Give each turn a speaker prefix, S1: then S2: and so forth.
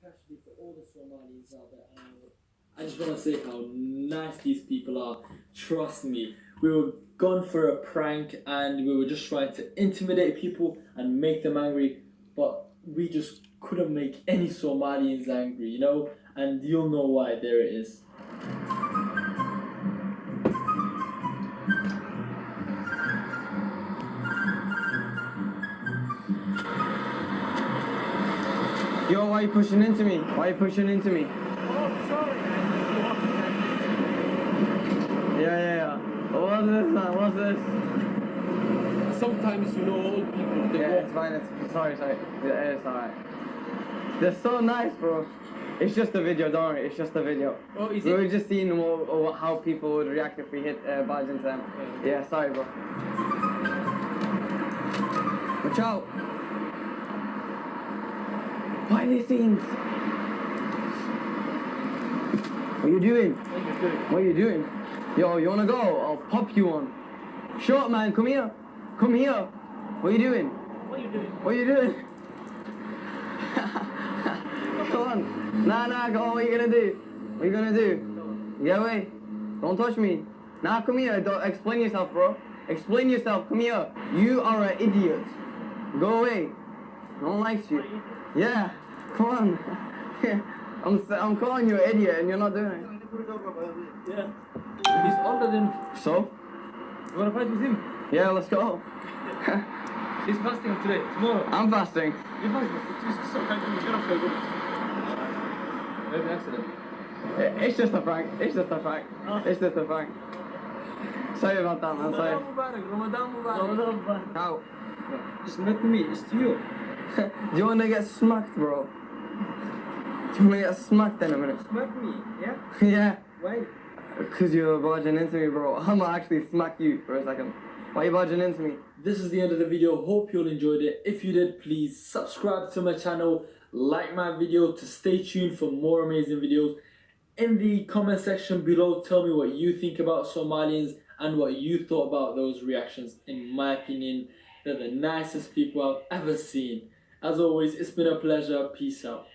S1: especially for all the Somalis out there. And I just want to say how nice these people are. Trust me, we were gone for a prank and we were just trying to intimidate people and make them angry, but we just couldn't make any Somalians angry, you know? And you'll know why. There it is.
S2: Yo, why are you pushing into me? Why are you pushing into me?
S3: Oh, sorry, man.
S2: Yeah. What's this, man? What's this?
S3: Sometimes, you know, old people, they
S2: Yeah,
S3: walk.
S2: it's fine. Sorry. Yeah, it's alright. They're so nice, bro. It's just a video, don't worry. It's just a video.
S3: Oh, is
S2: We
S3: it?
S2: were just seeing how people would react if we hit barge into them. Yeah, sorry, bro. Watch out. Why are they seeing? What are you doing? What are you doing? Yo, you wanna go? I'll pop you one. Short man, come here. Come here. What are you doing?
S3: What are you doing?
S2: What are you doing? Come on. Nah, go on. What are you gonna do? What are you gonna do? Get away. Don't touch me. Nah, come here. Don't, explain yourself, bro. Explain yourself. Come here. You are an idiot. Go away. No one likes you. Yeah. Come on. I'm calling you an idiot and you're not doing it.
S3: Yeah. He's older than.
S2: So?
S3: You wanna fight with him?
S2: Yeah, let's go.
S3: He's fasting today, tomorrow.
S2: I'm fasting.
S3: You're fasting. It's so kind of you. You're gonna feel good. Maybe an accident.
S2: It's just a prank. It's just a prank. It's just a prank. Sorry about that, man. Sorry.
S3: Ramadan Mubarak.
S2: How?
S3: It's not me, it's you.
S2: Do you wanna get smacked, bro? Do you wanna get smacked in a minute?
S3: Smack me, yeah?
S2: Yeah.
S3: Why?
S2: Cause you're barging into me, bro. I'ma actually smack you for a second. Why are you barging into me?
S1: This is the end of the video. Hope you all enjoyed it. If you did, please subscribe to my channel, like my video to stay tuned for more amazing videos. In the comment section below, tell me what you think about Somalians and what you thought about those reactions. In my opinion, they're the nicest people I've ever seen. As always, it's been a pleasure. Peace out.